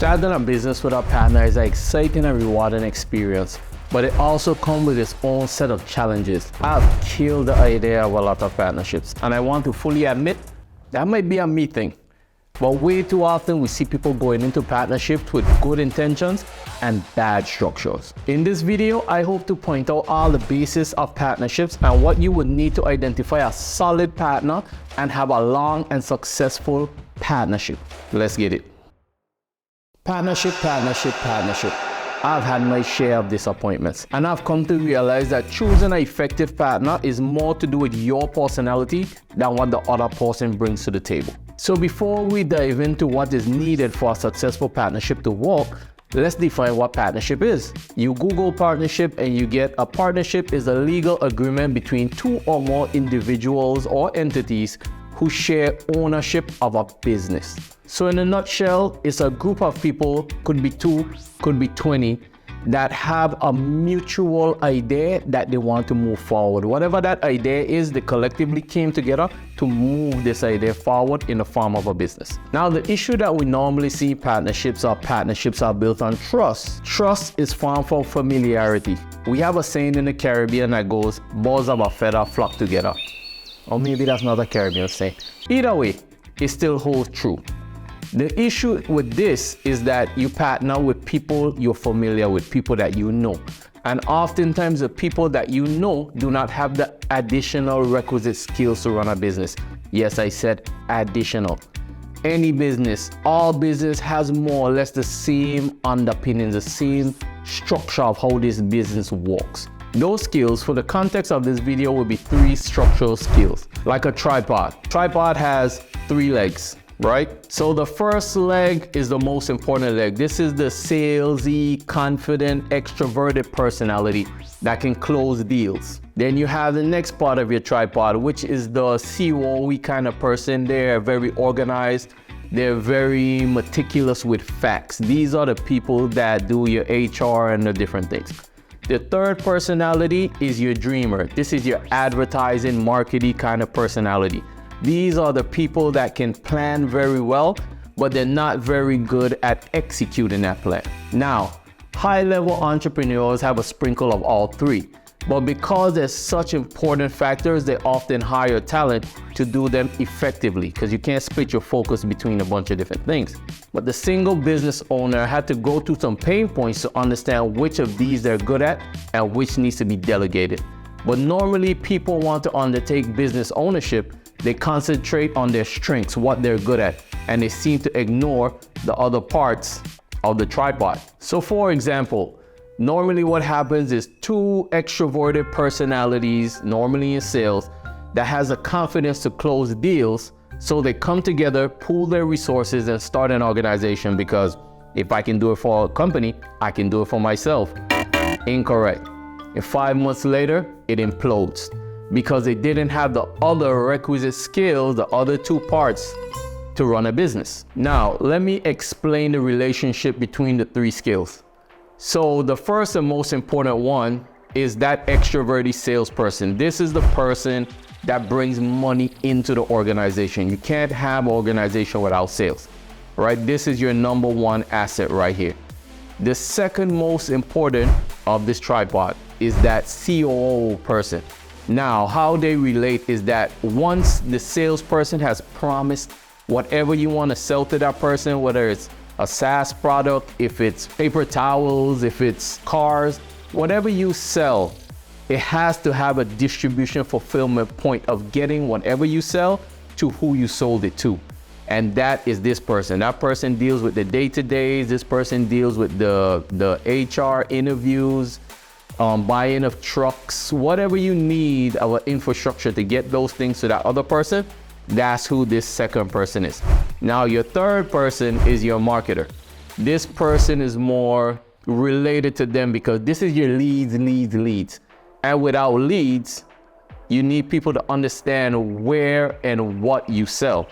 Starting a business with a partner is an exciting and rewarding experience, but it also comes with its own set of challenges. I've killed the idea of a lot of partnerships, and I want to fully admit that might be a me thing. But way too often we see people going into partnerships with good intentions and bad structures. In this video, I hope to point out all the basis of partnerships and what you would need to identify a solid partner and have a long and successful partnership. Let's get it. Partnership. I've had my share of disappointments, and I've come to realize that choosing an effective partner is more to do with your personality than what the other person brings to the table. So before we dive into what is needed for a successful partnership to work, let's define what partnership is. You Google partnership and you get a partnership is a legal agreement between two or more individuals or entities who share ownership of a business. So in a nutshell, it's a group of people, could be 2, could be 20, that have a mutual idea that they want to move forward. Whatever that idea is, they collectively came together to move this idea forward in the form of a business. Now, the issue that we normally see in partnerships are built on trust. Trust is formed from familiarity. We have a saying in the Caribbean that goes, birds of a feather flock together. Or maybe that's not a Caribbean saying. Either way, it still holds true. The issue with this is that you partner with people you're familiar with, people that you know. And oftentimes the people that you know do not have the additional requisite skills to run a business. Yes, I said additional. Any business, all business has more or less the same underpinnings, the same structure of how this business works. Those skills, for the context of this video, will be 3 structural skills. Like a tripod. Tripod has 3 legs, right? So the first leg is the most important leg. This is the salesy, confident, extroverted personality that can close deals. Then you have the next part of your tripod, which is the COE kind of person. They're very organized. They're very meticulous with facts. These are the people that do your HR and the different things. The third personality is your dreamer. This is your advertising, marketing kind of personality. These are the people that can plan very well, but they're not very good at executing that plan. Now, high-level entrepreneurs have a sprinkle of all 3, but because they're such important factors, they often hire talent to do them effectively, because you can't split your focus between a bunch of different things. But the single business owner had to go through some pain points to understand which of these they're good at and which needs to be delegated. But normally people want to undertake business ownership. They concentrate on their strengths, what they're good at, and they seem to ignore the other parts of the tripod. So for example, normally what happens is 2 extroverted personalities, normally in sales, that has a confidence to close deals. So they come together, pool their resources, and start an organization, because if I can do it for a company, I can do it for myself. Incorrect. And 5 months later, it implodes, because they didn't have the other requisite skills, the other 2 parts to run a business. Now, let me explain the relationship between the 3 skills. So the first and most important one is that extroverted salesperson. This is the person that brings money into the organization. You can't have an organization without sales, right? This is your number 1 asset right here. The second most important of this tripod is that COO person. Now, how they relate is that once the salesperson has promised whatever you want to sell to that person, whether it's a SaaS product, if it's paper towels, if it's cars, whatever you sell, it has to have a distribution fulfillment point of getting whatever you sell to who you sold it to. And that is this person. That person deals with the day-to-days. This person deals with the HR interviews, buying of trucks, whatever you need of infrastructure to get those things to that other person. That's who this second person is. Now, your third person is your marketer. This person is more related to them, because this is your leads. And without leads, you need people to understand where and what you sell.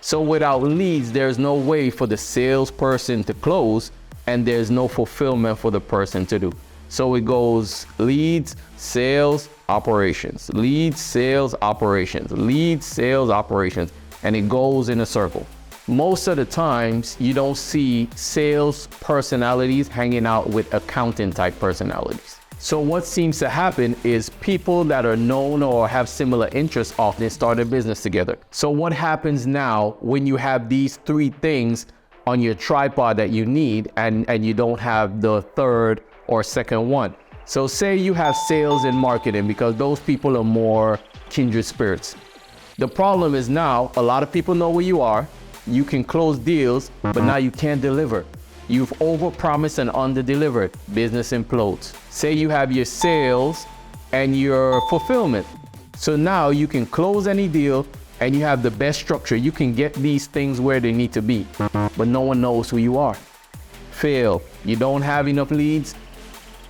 So without leads, there's no way for the salesperson to close, and there's no fulfillment for the person to do. So it goes leads, sales, operations, leads, sales, operations, leads, sales, operations, and it goes in a circle. Most of the times, you don't see sales personalities hanging out with accountant type personalities. So what seems to happen is people that are known or have similar interests often start a business together. So what happens now when you have these three things on your tripod that you need and you don't have the third or second one? So say you have sales and marketing, because those people are more kindred spirits. The problem is now a lot of people know where you are. You can close deals, but now you can't deliver. You've overpromised and underdelivered. Business implodes. Say you have your sales and your fulfillment. So now you can close any deal and you have the best structure. You can get these things where they need to be, but no one knows who you are. Fail. You don't have enough leads.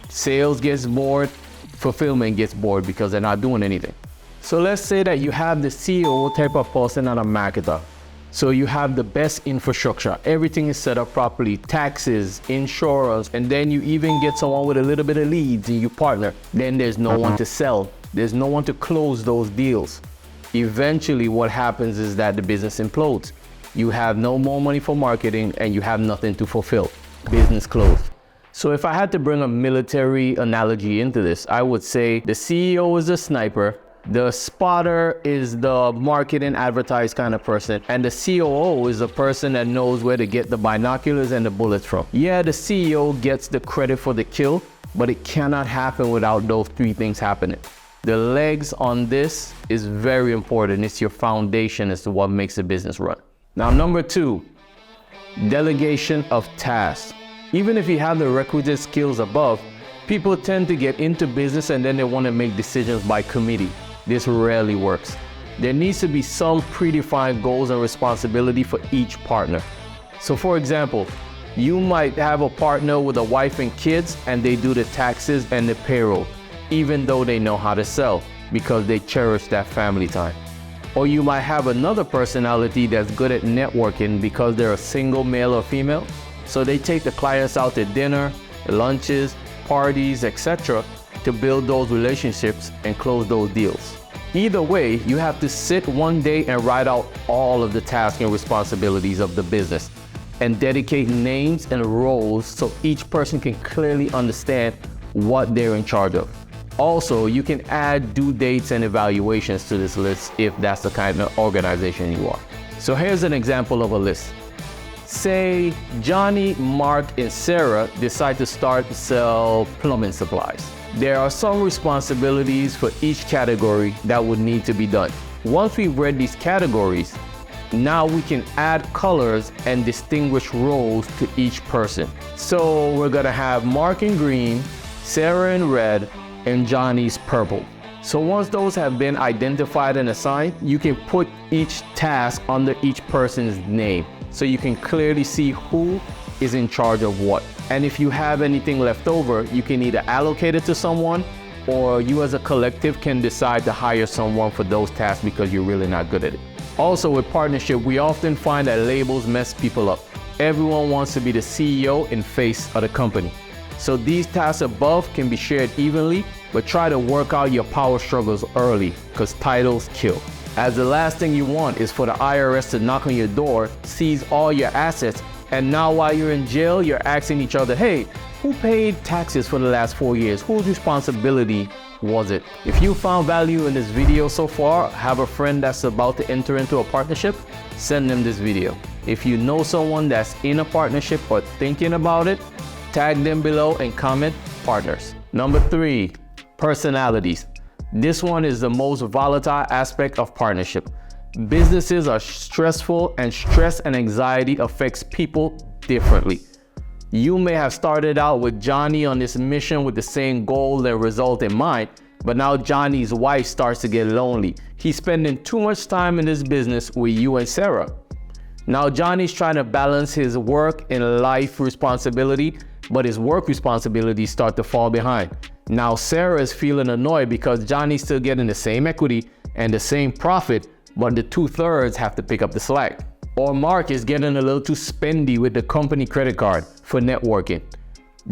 Sales gets bored. Fulfillment gets bored because they're not doing anything. So let's say that you have the CEO type of person and a marketer. So you have the best infrastructure. Everything is set up properly, taxes, insurance, and then you even get someone with a little bit of leads and you partner. Then there's no one to sell. There's no one to close those deals. Eventually what happens is that the business implodes. You have no more money for marketing and you have nothing to fulfill. Business closed. So if I had to bring a military analogy into this, I would say the CEO is a sniper, the spotter is the marketing advertise kind of person, and the COO is the person that knows where to get the binoculars and the bullets from. Yeah, the CEO gets the credit for the kill, but it cannot happen without those three things happening. The legs on this is very important. It's your foundation as to what makes a business run. Now, number 2, delegation of tasks. Even if you have the requisite skills above, people tend to get into business and then they want to make decisions by committee. This rarely works. There needs to be some predefined goals and responsibility for each partner. So for example, you might have a partner with a wife and kids and they do the taxes and the payroll, even though they know how to sell because they cherish that family time. Or you might have another personality that's good at networking because they're a single male or female. So they take the clients out to dinner, lunches, parties, etc. to build those relationships and close those deals. Either way, you have to sit one day and write out all of the tasks and responsibilities of the business and dedicate names and roles so each person can clearly understand what they're in charge of. Also, you can add due dates and evaluations to this list if that's the kind of organization you are. So here's an example of a list. Say Johnny, Mark, and Sarah decide to start to sell plumbing supplies. There are some responsibilities for each category that would need to be done. Once we've read these categories, now we can add colors and distinguish roles to each person. So we're gonna have Mark in green, Sarah in red, and Johnny's purple. So once those have been identified and assigned, you can put each task under each person's name, so you can clearly see who is in charge of what. And if you have anything left over, you can either allocate it to someone, or you as a collective can decide to hire someone for those tasks because you're really not good at it. Also with partnership, we often find that labels mess people up. Everyone wants to be the CEO and face of the company. So these tasks above can be shared evenly, but try to work out your power struggles early because titles kill. As the last thing you want is for the IRS to knock on your door, seize all your assets, and now while you're in jail, you're asking each other, hey, who paid taxes for the last 4 years? Whose responsibility was it? If you found value in this video so far, have a friend that's about to enter into a partnership, send them this video. If you know someone that's in a partnership or thinking about it, tag them below and comment partners. Number 3, personalities. This one is the most volatile aspect of partnership. Businesses are stressful and stress and anxiety affects people differently. You may have started out with Johnny on this mission with the same goal and result in mind, but now Johnny's wife starts to get lonely. He's spending too much time in this business with you and Sarah. Now Johnny's trying to balance his work and life responsibility, but his work responsibilities start to fall behind. Now Sarah is feeling annoyed because Johnny's still getting the same equity and the same profit, but the 2/3 have to pick up the slack. Or Mark is getting a little too spendy with the company credit card for networking.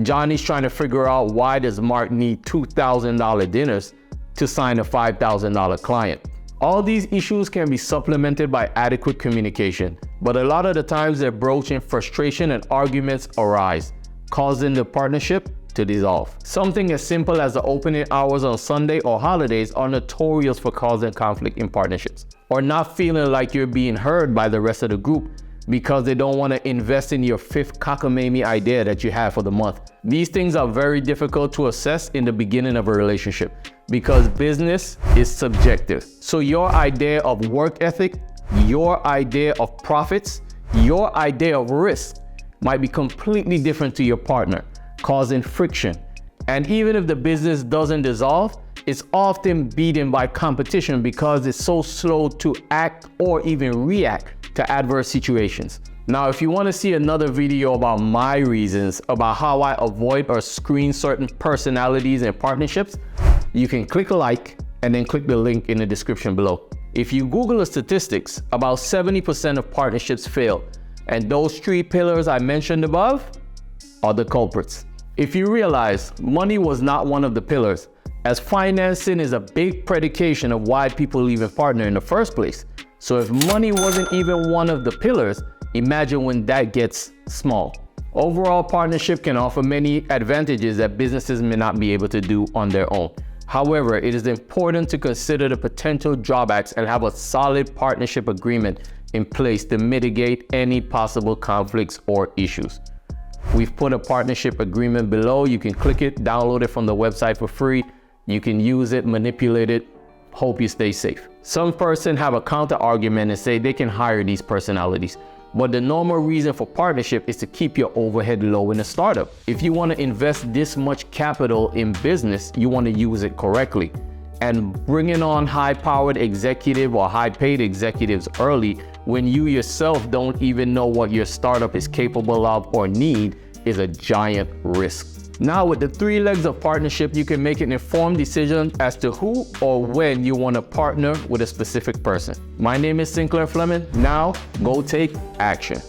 Johnny's trying to figure out why does Mark need $2,000 dinners to sign a $5,000 client. All these issues can be supplemented by adequate communication, but a lot of the times they're broaching frustration and arguments arise, causing the partnership to dissolve. Something as simple as the opening hours on Sunday or holidays are notorious for causing conflict in partnerships, or not feeling like you're being heard by the rest of the group because they don't want to invest in your fifth cockamamie idea that you have for the month. These things are very difficult to assess in the beginning of a relationship because business is subjective. So your idea of work ethic, your idea of profits, your idea of risk might be completely different to your partner, causing friction. And even if the business doesn't dissolve, it's often beaten by competition because it's so slow to act or even react to adverse situations. Now, if you want to see another video about my reasons about how I avoid or screen certain personalities and partnerships, you can click a like and then click the link in the description below. If you Google the statistics, about 70% of partnerships fail, and those 3 pillars I mentioned above are the culprits. If you realize money was not one of the pillars, as financing is a big predication of why people leave a partner in the first place. So if money wasn't even one of the pillars, imagine when that gets small. Overall, partnership can offer many advantages that businesses may not be able to do on their own. However, it is important to consider the potential drawbacks and have a solid partnership agreement in place to mitigate any possible conflicts or issues. We've put a partnership agreement below. You can click it, download it from the website for free. You can use it, manipulate it. Hope you stay safe. Some person have a counter argument and say they can hire these personalities. But the normal reason for partnership is to keep your overhead low in a startup. If you want to invest this much capital in business, you want to use it correctly. And bringing on high-powered executive or high-paid executives early when you yourself don't even know what your startup is capable of or need is a giant risk. Now, with the 3 legs of partnership, you can make an informed decision as to who or when you want to partner with a specific person. My name is Sinclair Fleming. Now, go take action.